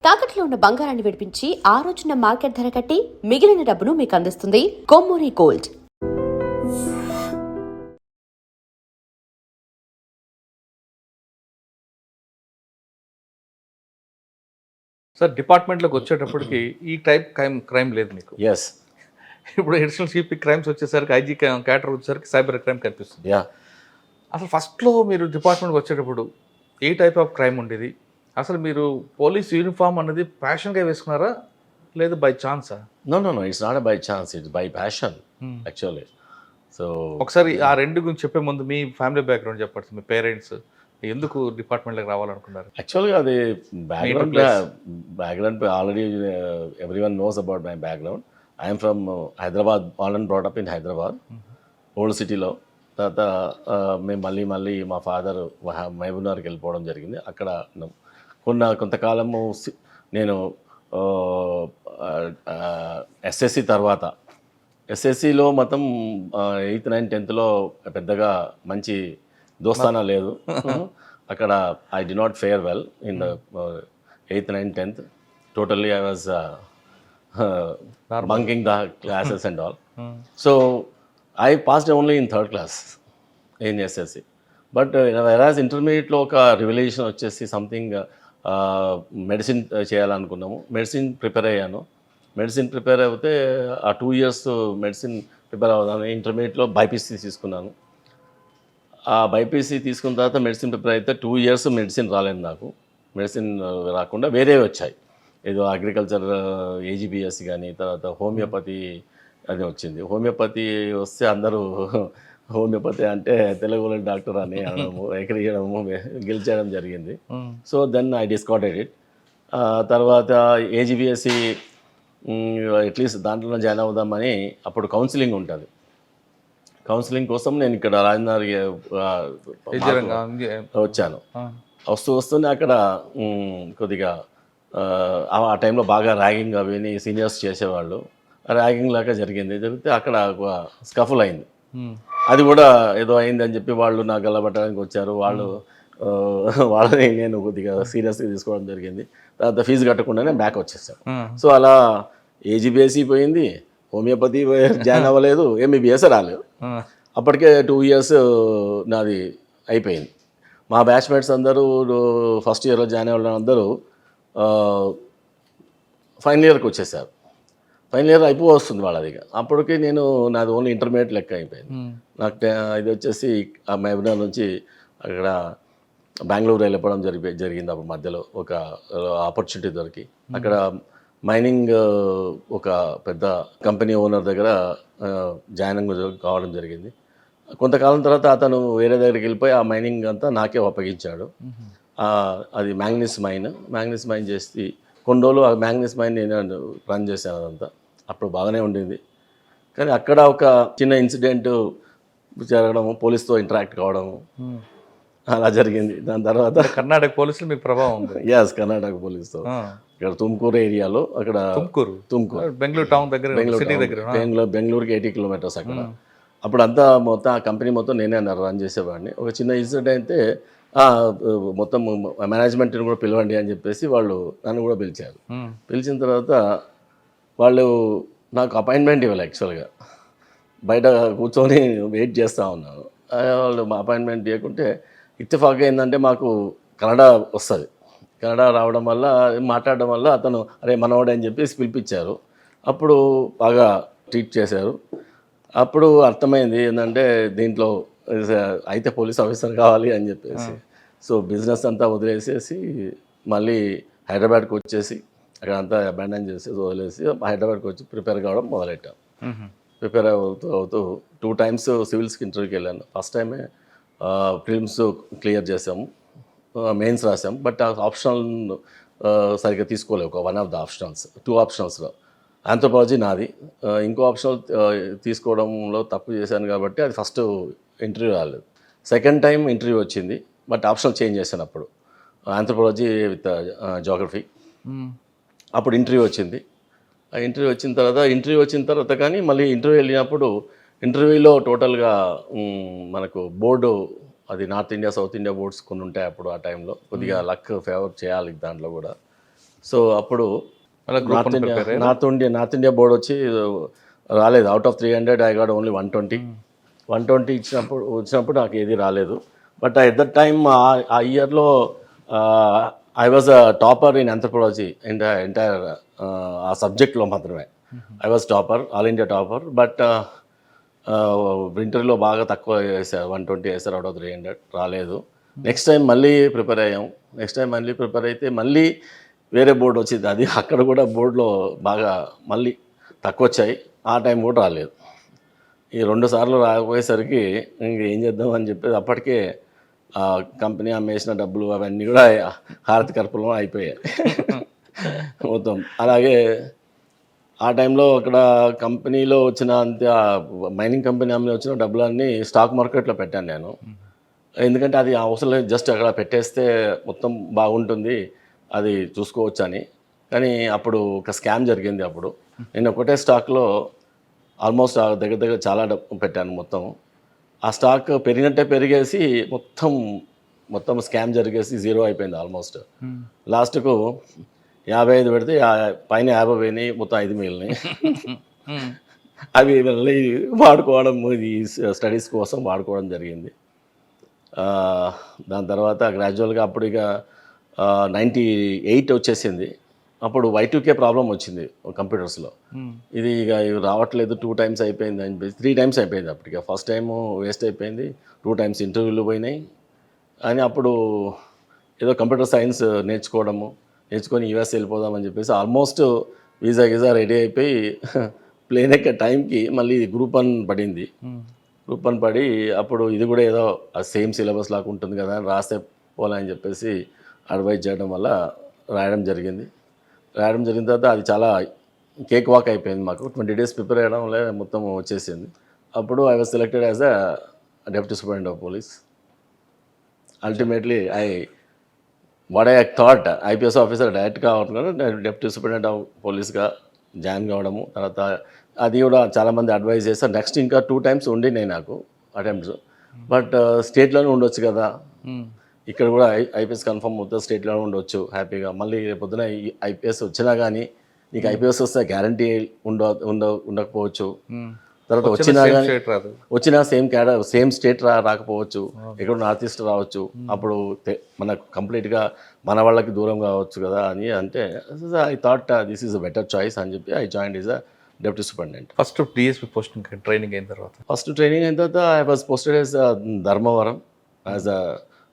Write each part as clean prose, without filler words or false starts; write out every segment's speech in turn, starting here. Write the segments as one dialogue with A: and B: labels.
A: తాకట్లో ఉన్న బంగారాన్ని విడిపించి ఆ రోజున మార్కెట్ ధర కట్టి మిగిలిన డబ్బును మీకు అందిస్తుంది కొమ్మూరి గోల్డ్.
B: సార్ డిపార్ట్మెంట్లోకి వచ్చేటప్పటికి ఈ టైప్ క్రైమ్ లేదు మీకు.
C: ఎస్.
B: ఇప్పుడు అడిషనల్ సిపి క్రైమ్స్ వచ్చేసరికి ఐజీ క్యాటర్ వచ్చేసరికి సైబర్ క్రైమ్ కనిపిస్తుంది.
C: యా.
B: అసలు ఫస్ట్లో మీరు డిపార్ట్మెంట్కి వచ్చేటప్పుడు ఏ టైప్ ఆఫ్ క్రైమ్ ఉండేది? అసలు మీరు పోలీస్ యూనిఫామ్ అన్నది ప్యాషన్గా వేసుకున్నారా లేదు బై ఛాన్సా?
C: No, it's not by chance, it's by passion actually. So
B: ఒకసారి ఆ రెండు గురించి చెప్పే ముందు మీ ఫ్యామిలీ బ్యాక్గ్రౌండ్ చెప్పండి. మీ పేరెంట్స్ ఎందుకు డిపార్ట్మెంట్లోకి రావాలనుకున్నారు?
C: యాక్చువల్గా అది background already every one knows about my background. I'm from Hyderabad, born and brought up in Hyderabad old సిటీలో. తర్వాత మేము మళ్ళీ మా ఫాదర్ మహబూబ్నగర్కి వెళ్ళిపోవడం జరిగింది. అక్కడ కొంతకాలము నేను ఎస్ఎస్సి తర్వాత ఎస్ఎస్సిలో మొత్తం 8th, 9th, 10th పెద్దగా మంచి దోస్తానా లేదు. అక్కడ I did not fair well in the 8th, 9th, 10th. Totally I was bunking the classes and all. So I passed only in 3rd class in SSC. But whereas ఇంటర్మీడియట్లో ఒక revolution వచ్చేసి something medicine చేయాలనుకున్నాము. Medicine prepare అయ్యాను. Medicine prepare అయితే ఆ 2 years medicine prepare అవుతాను. ఇంటర్మీడియట్లో BiPC తీసుకున్నాను. ఆ బైపీసీ తీసుకున్న తర్వాత మెడిసిన్ ప్రిపేర్ అయితే 2 years మెడిసిన్ రాలేదు నాకు. మెడిసిన్ రాకుండా వేరేవి వచ్చాయి. ఏదో అగ్రికల్చర్ ఏజీబీఎస్ కానీ, తర్వాత హోమియోపతి అది వచ్చింది. హోమియోపతి వస్తే అందరూ హోమియోపతి అంటే తెలుగులో డాక్టర్ అని అనడము, ఎక్కడియడము, గెలిచేయడం జరిగింది. So then I discarded it. తర్వాత ఏజీబీఎస్సి అట్లీస్ట్ దాంట్లో జాయిన్ అవుదామని అప్పుడు కౌన్సిలింగ్ ఉంటుంది. కౌన్సిలింగ్ కోసం నేను ఇక్కడ రాజనగర్ వచ్చాను. వస్తూనే అక్కడ కొద్దిగా ఆ టైంలో బాగా ర్యాగింగ్ అవి సీనియర్స్ చేసేవాళ్ళు. ర్యాగింగ్ లాగా జరిగితే అక్కడ ఒక స్కఫుల్ అయింది. అది కూడా ఏదో అయింది అని చెప్పి వాళ్ళు నాకు గల్లబట్టడానికి వచ్చారు. వాళ్ళని నేను కొద్దిగా సీరియస్గా తీసుకోవడం జరిగింది. తర్వాత ఫీజు కట్టకుండానే బ్యాక్ వచ్చేసాను. సో అలా ఏజీబీఎస్సీ పోయింది, హోమియోపతి జాయిన్ అవ్వలేదు, ఎంబీబీఎస్ రాలేదు. అప్పటికే 2 years నాది అయిపోయింది. మా బ్యాచ్మేట్స్ అందరూ ఫస్ట్ ఇయర్లో జాయిన్ అవ్వడం అందరూ ఫైనల్ ఇయర్కి వచ్చేసారు. ఫైనల్ ఇయర్ వస్తుంది వాళ్ళది. అప్పటికి నాది ఓన్లీ ఇంటర్మీడియట్ లెక్క అయిపోయింది. నాకు ఇది వచ్చేసి ఆ మహబూబ్నగర్ నుంచి అక్కడ బెంగళూరు వెళ్ళిపోవడం జరిగింది. అప్పుడు మధ్యలో ఒక ఆపర్చునిటీ దొరికి అక్కడ మైనింగ్ ఒక పెద్ద కంపెనీ ఓనర్ దగ్గర జాయిన్ కావడం జరిగింది. కొంతకాలం తర్వాత అతను వేరే దగ్గరికి వెళ్ళిపోయి ఆ మైనింగ్ అంతా నాకే అప్పగించాడు. అది మ్యాంగనీస్ మైన్ చేసి కొన్ని రోజులు ఆ మ్యాంగనీస్ మైన్ నేను రన్ చేశాను. అదంతా అప్పుడు బాగానే ఉండింది. కానీ అక్కడ ఒక చిన్న ఇన్సిడెంట్ జరగడము, పోలీస్తో ఇంటరాక్ట్ కావడము అలా జరిగింది. దాని తర్వాత
B: కర్ణాటక పోలీసులు మీకు ప్రభావం ఉంది?
C: ఎస్, కర్ణాటక పోలీస్తో ఇక్కడ తుమ్కూరు ఏరియాలో, అక్కడ తుమ్కూరు
B: బెంగళూరు టౌన్ దగ్గర,
C: బెంగళూరుకి 80 kilometers అక్కడ. అప్పుడు అంతా మొత్తం ఆ కంపెనీ మొత్తం నేనే రన్ చేసేవాడిని. ఒక చిన్న ఇన్సిడెంట్ అయితే మొత్తం మేనేజ్మెంట్ని కూడా పిలవండి అని చెప్పేసి వాళ్ళు నన్ను కూడా పిలిచారు. పిలిచిన తర్వాత వాళ్ళు నాకు అపాయింట్మెంట్ ఇవ్వాలి. యాక్చువల్గా బయట కూర్చొని వెయిట్ చేస్తూ ఉన్నాను. వాళ్ళు మా అపాయింట్మెంట్ ఇవ్వకుంటే ఇత్తిఫాక్ ఏంటంటే మాకు కన్నడ వస్తుంది. కన్నడ రావడం వల్ల మాట్లాడడం వల్ల అతను అరే మనవాడే అని చెప్పేసి పిలిపించారు. అప్పుడు బాగా ట్రీట్ చేశారు. అప్పుడు అర్థమైంది ఏంటంటే దీంట్లో అయితే పోలీస్ ఆఫీసర్ కావాలి అని చెప్పేసి. సో బిజినెస్ అంతా వదిలేసేసి మళ్ళీ హైదరాబాద్కి వచ్చేసి అక్కడ అంతా అబాండన్ చేసి వదిలేసి హైదరాబాద్కి వచ్చి ప్రిపేర్ కావడం మొదలెట్టాం. ప్రిపేర్ అవుతూ 2 times సివిల్స్కి ఇంటర్వ్యూకి వెళ్ళాను. ఫస్ట్ టైమే ఫిల్మ్స్ క్లియర్ చేసాము, మెయిన్స్ రాసాము. బట్ ఆ ఆప్షనల్ సరిగ్గా తీసుకోలేవు. ఒక 1 of the optionals, 2 optionalsలో ఆంథ్రోపాలజీ నాది. ఇంకో ఆప్షనల్ తీసుకోవడంలో తప్పు చేశాను కాబట్టి అది ఫస్ట్ ఇంటర్వ్యూ రాలేదు. సెకండ్ టైం ఇంటర్వ్యూ వచ్చింది, బట్ ఆప్షనల్ చేంజ్ చేశాను. అప్పుడు ఆంథ్రోపాలజీ విత్ జోగ్రఫీ. అప్పుడు ఇంటర్వ్యూ వచ్చింది. ఇంటర్వ్యూ వచ్చిన తర్వాత కానీ మళ్ళీ ఇంటర్వ్యూ వెళ్ళినప్పుడు ఇంటర్వ్యూలో టోటల్గా మనకు బోర్డు అది north India, south India boards కొన్ని ఉంటాయి. అప్పుడు ఆ టైంలో కొద్దిగా లక్ ఫేవర్ చేయాలి దాంట్లో కూడా. సో అప్పుడు
B: మళ్ళీ group
C: north India north India board వచ్చి రాలేదు. Out of 300 I got only 120 వచ్చినప్పుడు నాకు ఏది రాలేదు. బట్ ఎట్ దట్ టైమ్ ఆ ఇయర్లో I was a topper in anthropology entire ఆ సబ్జెక్ట్లో మాత్రమే. I was topper, all India topper. But ఇంటర్వ్యూలో బాగా తక్కువ వేసారు, 120 వేసారు అవుట్ ఆఫ్ 300, రాలేదు. నెక్స్ట్ టైం మళ్ళీ ప్రిపేర్ అయ్యాం. అయితే మళ్ళీ వేరే బోర్డు వచ్చింది. అది అక్కడ కూడా బోర్డులో బాగా మళ్ళీ తక్కువ వచ్చాయి. ఆ టైం కూడా రాలేదు. ఈ 2 సార్లు రాకపోయేసరికి ఇంకేం చేద్దాం అని చెప్పేసి అప్పటికే కంపెనీ అమ్మేసిన డబ్బులు అవన్నీ కూడా హారతి కర్పూరం అయిపోయాయి మొత్తం. అలాగే ఆ టైంలో అక్కడ కంపెనీలో వచ్చిన మైనింగ్ కంపెనీ అమ్మి వచ్చిన డబ్బులన్నీ స్టాక్ మార్కెట్లో పెట్టాను నేను. ఎందుకంటే అది అవసరం లేదు, జస్ట్ అక్కడ పెట్టేస్తే మొత్తం బాగుంటుంది, అది చూసుకోవచ్చు అని. కానీ అప్పుడు ఒక స్కామ్ జరిగింది. అప్పుడు నేను ఒకటే స్టాక్లో ఆల్మోస్ట్ దగ్గర చాలా డబ్బు పెట్టాను మొత్తం. ఆ స్టాక్ పెరిగినట్టే పెరిగేసి మొత్తం స్కామ్ జరిగేసి జీరో అయిపోయింది ఆల్మోస్ట్. లాస్ట్కు 55 పెడితే పైన 50 పోయినాయి, మొత్తం 5 మిగిలినాయి. అవి మళ్ళీ వాడుకోవడం, ఈ స్టడీస్ కోసం వాడుకోవడం జరిగింది. దాని తర్వాత గ్రాడ్యువల్గా అప్పుడు ఇక 98 వచ్చేసింది. అప్పుడు Y2K ప్రాబ్లం వచ్చింది కంప్యూటర్స్లో. ఇది ఇక రావట్లేదు, 2 టైమ్స్ అయిపోయింది అని చెప్పేసి 3 టైమ్స్ అయిపోయింది. అప్పటికి ఫస్ట్ టైము వేస్ట్ అయిపోయింది, 2 టైమ్స్ ఇంటర్వ్యూలు పోయినాయి. అని అప్పుడు ఏదో కంప్యూటర్ సైన్స్ నేర్చుకొని యూఎస్ వెళ్ళిపోదామని చెప్పేసి ఆల్మోస్ట్ వీసా రెడీ అయిపోయి ప్లేన్ ఎక్కే టైంకి మళ్ళీ గ్రూప్ 1 పడింది. గ్రూప్ 1 పడి అప్పుడు ఇది కూడా ఏదో సేమ్ సిలబస్ లాగా ఉంటుంది కదా అని రాస్తే పోలని చెప్పేసి అడ్వైజ్ చేయడం వల్ల రాయడం జరిగిన తర్వాత అది చాలా కేక్ వాక్ అయిపోయింది. మాకు 20 days ప్రిపేర్ అయ్యడం వల్ల మొత్తం వచ్చేసింది. అప్పుడు I was selected as a deputy superintendent of police. Ultimately what I thought IPS officer డైరెక్ట్గా అవుతున్నాను, డెప్యూటీ సూపరింటెండెంట్ ఆఫ్ పోలీస్గా జాయిన్ కావడము. తర్వాత అది కూడా చాలామంది అడ్వైజ్ చేస్తారు. నెక్స్ట్ ఇంకా 2 టైమ్స్ ఉండినాయి నాకు అటెంప్ట్స్. బట్ స్టేట్లోనే ఉండొచ్చు కదా, ఇక్కడ కూడా ఐపీఎస్ కన్ఫర్మ్ అవుతుంది, స్టేట్లోనే ఉండొచ్చు హ్యాపీగా. మళ్ళీ రేపొద్దున ఐపీఎస్ వచ్చినా కానీ నీకు ఐపీఎస్ వస్తే గ్యారంటీ ఉండకపోవచ్చు. తర్వాత వచ్చినా సేమ్ స్టేట్ రాకపోవచ్చు, ఎక్కడ నార్త్ ఈస్ట్ రావచ్చు. అప్పుడు మనకు కంప్లీట్గా మన వాళ్ళకి దూరం కావచ్చు కదా అని అంటే I thought this is a better choice అని చెప్పి I join is a deputy superintendent.
B: First DSP posting training అయిన తర్వాత
C: I was posted as Dharmavaram as a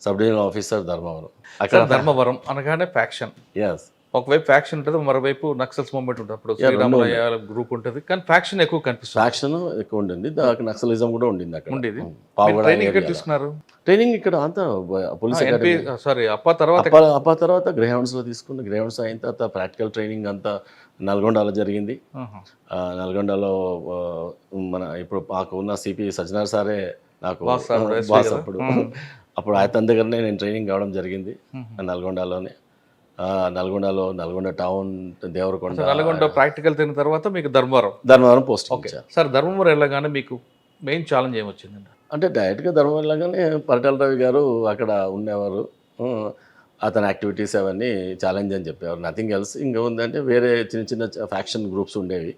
C: sub divisional officer Dharmavaram. అక్కడ
B: ధర్మవరం అనగానే ఫ్యాక్షన్, ఒకవైపు ఫ్యాక్షన్ ఉంటుంది, మరోవైపు నక్సల్స్ మూవ్మెంట్ ఉంటుంది. అప్పుడు శ్రీరామయ్య గ్రూప్ ఉంటుంది, కానీ ఫ్యాక్షన్ ఎక్కువ కనిపిస్తుంది.
C: ఫ్యాక్షన్ ఎక్కువ ఉండింది, నక్సలిజం కూడా ఉండింది అక్కడ.
B: ట్రైనింగ్
C: ఇక్కడ అంతా పోలీస్ అప్పా తర్వాత గ్రేహౌండ్స్లో తీసుకున్న. గ్రేహౌండ్స్ అయిన తర్వాత ప్రాక్టికల్ ట్రైనింగ్ అంతా నల్గొండలో జరిగింది. నల్గొండలో ఇప్పుడు మాకు ఉన్న సిపి సజ్జనార్ సారే నాకు బాస్. అప్పుడు ఆయన దగ్గరనే నేను ట్రైనింగ్ కావడం జరిగింది నల్గొండలోనే. నల్గొండ టౌన్, దేవరకొండ.
B: నల్గొండ ప్రాక్టికల్ తిన్న తర్వాత మీకు
C: ధర్మవరం పోస్ట్.
B: సార్ ధర్మవరం వెళ్ళగానే మీకు మెయిన్ ఛాలెంజ్ ఏమొచ్చిందండి?
C: అంటే డైరెక్ట్గా ధర్మవరం వెళ్ళగానే పరిటాల రవి గారు అక్కడ ఉండేవారు. అతని యాక్టివిటీస్ అవన్నీ ఛాలెంజ్ అని చెప్పేవారు, నథింగ్ ఎల్స్. ఇంకా ఉందంటే వేరే చిన్న ఫ్యాక్షన్ గ్రూప్స్ ఉండేవి.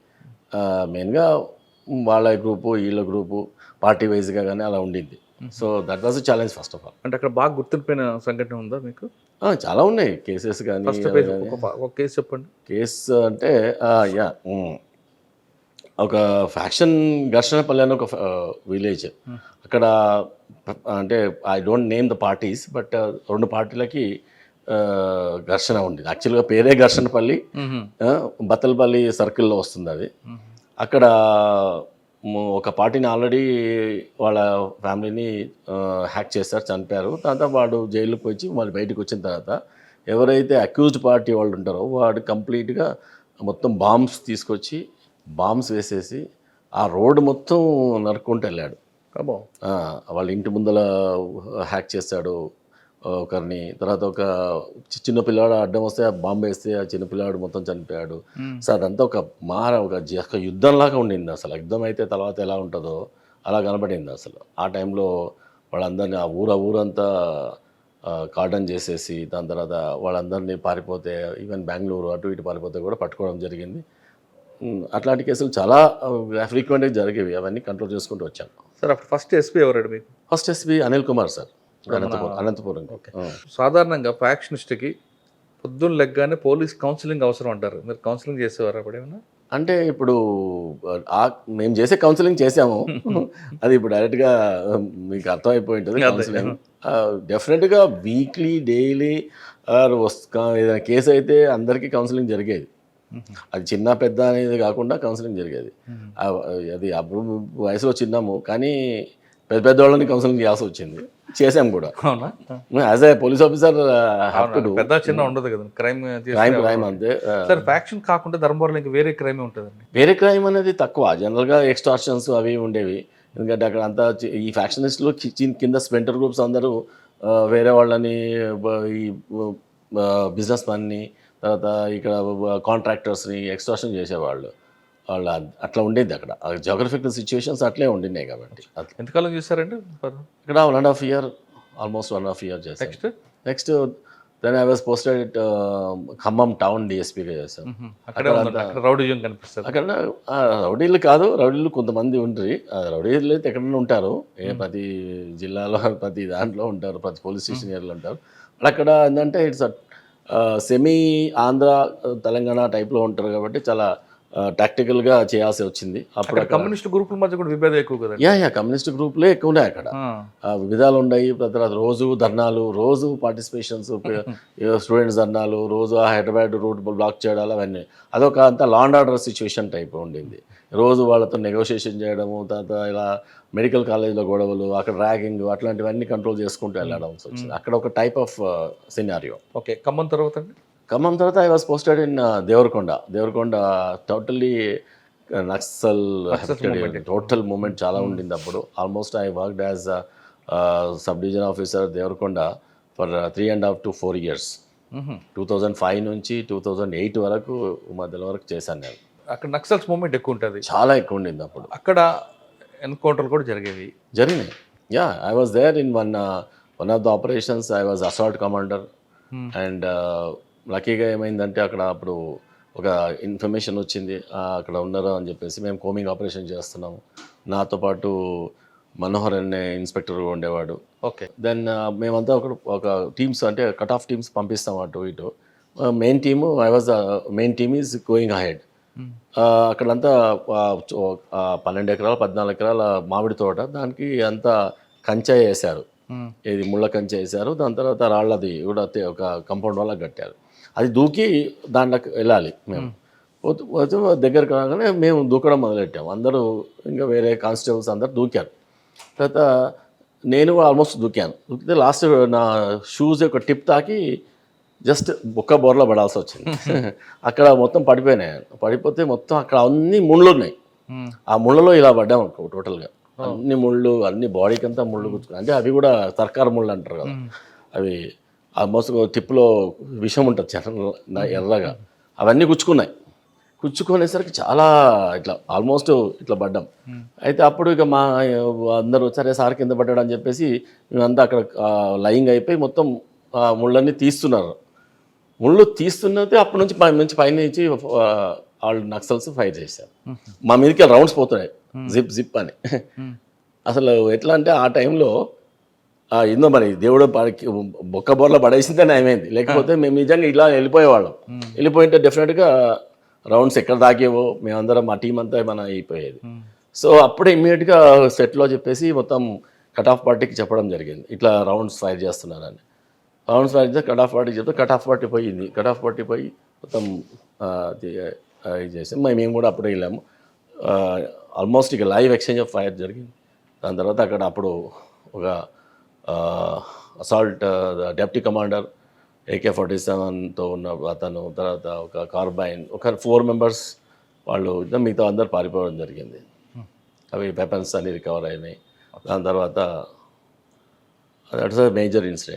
C: మెయిన్గా వాళ్ళ గ్రూపు, వీళ్ళ గ్రూపు, పార్టీ వైజ్గా కానీ అలా ఉండింది. So that was challenge first of all.
B: అంటే అక్కడ బాగా గుర్తుండిపోయిన సంఘటన ఉందా మీకు?
C: చాలా ఉన్నాయి కేసెస్ కానీ.
B: ఒక కేసు చెప్పండి.
C: కేసు అంటే ఒక ఫ్యాక్షన్ ఘర్షణపల్లి అని ఒక విలేజ్. అక్కడ అంటే I don't name the parties, but 2 పార్టీలకి ఘర్షణ ఉంది. యాక్చువల్గా పేరే ఘర్షణపల్లి, బత్తలపల్లి సర్కిల్లో వస్తుంది అది. అక్కడ ఒక పార్టీని ఆల్రెడీ వాళ్ళ ఫ్యామిలీని హ్యాక్ చేశారు, చనిపోయారు. తర్వాత వాడు జైలుకి వచ్చి వాళ్ళు బయటకు వచ్చిన తర్వాత ఎవరైతే అక్యూజ్డ్ పార్టీ వాళ్ళు ఉంటారో వాడు కంప్లీట్గా మొత్తం తీసుకొచ్చి బాంబ్స్ వేసేసి ఆ రోడ్డు మొత్తం నరుక్కుంటూ వెళ్ళాడు. వాళ్ళ ఇంటి ముందర హ్యాక్ చేశాడు ఒకరిని. తర్వాత ఒక చిన్న పిల్లాడు అడ్డం వస్తే ఆ బాంబు వేస్తే ఆ చిన్న పిల్లాడు మొత్తం చనిపోయాడు. సో అదంతా ఒక యుద్ధంలాగా ఉండింది. అసలు యుద్ధం అయితే తర్వాత ఎలా ఉంటుందో అలా కనబడింది అసలు. ఆ టైంలో వాళ్ళందరినీ ఆ ఊరంతా కార్డన్ చేసేసి దాని తర్వాత వాళ్ళందరినీ పారిపోతే ఈవెన్ బెంగళూరు అటు ఇటు పారిపోతే కూడా పట్టుకోవడం జరిగింది. అట్లాంటి కేసులు చాలా ఫ్రీక్వెంట్గా జరిగేవి. అవన్నీ కంట్రోల్ చేసుకుంటూ వచ్చాను.
B: సార్ అప్పుడు ఫస్ట్ ఎస్పీ ఎవరండి మీకు?
C: First SP Anil Kumar sir, Anantapur.
B: సాధారణంగా ఫ్యాక్షనిస్ట్కి పొద్దున్న లెగ్గానే పోలీస్ కౌన్సిలింగ్ అవసరం అంటారు. మీరు కౌన్సిలింగ్ చేసేవారు అప్పుడు ఏమన్నా?
C: అంటే ఇప్పుడు మేము చేసే కౌన్సిలింగ్ చేసాము. అది ఇప్పుడు డైరెక్ట్గా మీకు అర్థమైపోయి ఉంటుంది. కౌన్సిలింగ్ డెఫినెట్గా వీక్లీ డైలీ ఏదైనా కేసు అయితే అందరికీ కౌన్సిలింగ్ జరిగేది. అది చిన్న పెద్ద అనేది కాకుండా కౌన్సిలింగ్ జరిగేది. అది అప్పుడు వయసులో చిన్నాము, కానీ పెద్ద పెద్దవాళ్ళని కౌన్సిలింగ్ చేయాల్సి వచ్చింది. చేసాం కూడా. యాజ్ ఏ పోలీస్ ఆఫీసర్
B: పెద్ద చిన్న ఉండదు కదా, క్రైమ్
C: అంతే.
B: సార్ ఫ్యాక్షన్ కాకుండా ధర్మవరంలో ఇంకా వేరే క్రైమ్ ఉంటుందండి?
C: వేరే క్రైమ్ అనేది తక్కువ. జనరల్గా ఎక్స్టార్షన్స్ అవి ఉండేవి. ఎందుకంటే అక్కడ అంతా ఈ ఫ్యాక్షనిస్టులు కింద స్పెంటర్ గ్రూప్స్ అందరూ వేరే వాళ్ళని, ఈ బిజినెస్ మ్యాన్ని, తర్వాత ఇక్కడ కాంట్రాక్టర్స్ని ఎక్స్టార్షన్ చేసేవాళ్ళు. వాళ్ళు అట్లా ఉండేది అక్కడ. జియోగ్రఫికల్ సిచ్యువేషన్స్ అట్లే ఉండినాయి కాబట్టి.
B: ఎంతకాలం చూసారండి
C: ఇక్కడ 1.5 year, ఆల్మోస్ట్ 1.5 year చేశాను. Next then I was posted at Khammam town డిఎస్పీగా చేశాను.
B: అక్కడ రౌడీజం కనిపిస్తుంది.
C: అక్కడ రౌడీలు కాదు, రౌడీలు కొంతమంది ఉంటారు. రౌడీలు అయితే ఎక్కడైనా ఉంటారు, ప్రతి జిల్లాలో ప్రతి దాంట్లో ఉంటారు, ప్రతి పోలీస్ స్టేషన్ ఏరియాలో ఉంటారు. అక్కడ ఏంటంటే ఇట్స్ సెమీ ఆంధ్ర తెలంగాణ టైప్లో ఉంటారు కాబట్టి చాలా టాక్టికల్గా చేయాల్సి వచ్చింది. అప్పుడు
B: కమ్యూనిస్ట్ గ్రూపుల మధ్య కూడా విభేదం ఎక్కువ కదా?
C: కమ్యూనిస్ట్ గ్రూపులే ఎక్కువ ఉన్నాయి అక్కడ. విభేదాలు ఉన్నాయి. తర్వాత రోజు ధర్నాలు, రోజు పార్టిసిపేషన్స్, స్టూడెంట్స్ ధర్నాలు, రోజు హైదరాబాద్ రూట్ బ్లాక్ చేయడాలు, అవన్నీ అదొక అంతా law and order situation type ఉండింది. రోజు వాళ్ళతో నెగోషియేషన్ చేయడము, తర్వాత ఇలా మెడికల్ కాలేజ్లో గొడవలు, అక్కడ ర్యాగింగ్, అట్లాంటివన్నీ కంట్రోల్ చేసుకుంటూ వెళ్ళడం వచ్చింది. అక్కడ ఒక type of scenario.
B: Okay, Khammam తర్వాత అండి?
C: ఖమ్మం తర్వాత I was posted in Devarakonda totally Naxal total movement చాలా ఉండింది అప్పుడు. Almost I worked as sub division officer Devarakonda for 3.5 to 4 years. 2005 నుంచి 2008 వరకు మధ్యలో వరకు చేశాను నేను.
B: అక్కడ నక్సల్స్ మూమెంట్ ఎక్కువ ఉంటుంది,
C: చాలా ఎక్కువ ఉండింది అప్పుడు.
B: అక్కడ ఎన్కౌంటర్లు కూడా జరిగినాయి.
C: I was there in one of the operations. I was assault commander. And లక్కీగా ఏమైందంటే అక్కడ అప్పుడు ఒక ఇన్ఫర్మేషన్ వచ్చింది, అక్కడ ఉన్నారు అని చెప్పేసి. మేము కోమింగ్ ఆపరేషన్ చేస్తున్నాము. నాతో పాటు మనోహర్ అనే ఇన్స్పెక్టర్ ఉండేవాడు.
B: ఓకే.
C: దెన్ మేమంతా ఒక టీమ్స్, అంటే కట్ ఆఫ్ టీమ్స్ పంపిస్తాం అటు ఇటు. Main team, main team is going ahead. అక్కడంతా 12 ఎకరాలు 14 ఎకరాల మామిడి తోట, దానికి అంతా కంచె వేశారు. ఇది ముళ్ళ కంచె వేశారు. దాని తర్వాత రాళ్ళది కూడా ఒక కంపౌండ్ వల్ల కట్టారు. అది దూకి దాంట్లోకి వెళ్ళాలి. మేము దగ్గరకు రాగానే మేము దూకడం మొదలెట్టాము. అందరూ ఇంకా వేరే కానిస్టేబుల్స్ అందరు దూకారు. తర్వాత నేను ఆల్మోస్ట్ దూకాను. దూకితే లాస్ట్ నా షూస్ యొక్క టిప్ తాకి జస్ట్ బొక్క బోర్లో పడాల్సి వచ్చింది. అక్కడ మొత్తం పడిపోయినాయి. పడిపోతే మొత్తం అక్కడ అన్ని ముళ్ళు ఉన్నాయి. ఆ ముళ్ళలో ఇలా పడ్డాము అనుకో, టోటల్గా అన్ని ముళ్ళు, అన్ని బాడీకి అంతా ముళ్ళు గుచ్చుకున్నాయి. అంటే అవి కూడా సర్కార్ ముళ్ళు అంటారు కదా, అవి ఆల్మోస్ట్ టిప్లో విషం ఉంటుంది ఎర్రగా, అవన్నీ గుచ్చుకునేసరికి చాలా ఇట్లా ఆల్మోస్ట్ ఇట్లా పడ్డాం. అయితే అప్పుడు ఇక మా అందరూ సరే సార్ కింద పడ్డాడు అని చెప్పేసి మేమంతా అక్కడ లయింగ్ అయిపోయి మొత్తం ముళ్ళన్నీ తీస్తున్నారు. ముళ్ళు తీస్తున్నది అప్పటి నుంచి పైనుంచి వాళ్ళు నక్సల్స్ ఫైర్ చేశారు. మా మీదకి రౌండ్స్ పోతున్నాయి, జిప్ అని. అసలు ఎట్లా అంటే ఆ టైంలో ఏందో మరి దేవుడు బొక్క బోర్లో పడేసిందే నయమైంది. లేకపోతే మేము నిజంగా ఇలా వెళ్ళిపోయేవాళ్ళం. వెళ్ళిపోయింటే డెఫినెట్గా రౌండ్స్ ఎక్కడ దాకేవో మేమందరం మా టీం అంతా మన అయిపోయేది. సో అప్పుడే ఇమ్మీడియట్గా సెట్లో చెప్పేసి మొత్తం కట్ ఆఫ్ పార్టీకి చెప్పడం జరిగింది, ఇట్లా రౌండ్స్ ఫైర్ చేస్తున్నారని. రౌండ్స్ ఫైర్ చేస్తే కట్ ఆఫ్ పార్టీకి చెప్తే కట్ ఆఫ్ పార్టీ పోయింది. కట్ ఆఫ్ పార్టీ పోయి మొత్తం ఇది చేసాం. మేము కూడా అప్పుడే వెళ్ళాము. ఆల్మోస్ట్ ఇక లైవ్ ఎక్స్చేంజ్ ఆఫ్ ఫైర్ జరిగింది. దాని తర్వాత అక్కడ అప్పుడు ఒక అసాల్ట్ డెప్యూటీ కమాండర్ AK-47తో ఉన్న అతను, తర్వాత ఒక కార్బైన్, ఒక 4 members వాళ్ళు, మిగతా అందరు పారిపోవడం జరిగింది. అవి వెపన్స్ అన్ని రికవర్ అయినాయి. దాని తర్వాత దట్స్ అ మేజర్ ఇన్సిడెంట్.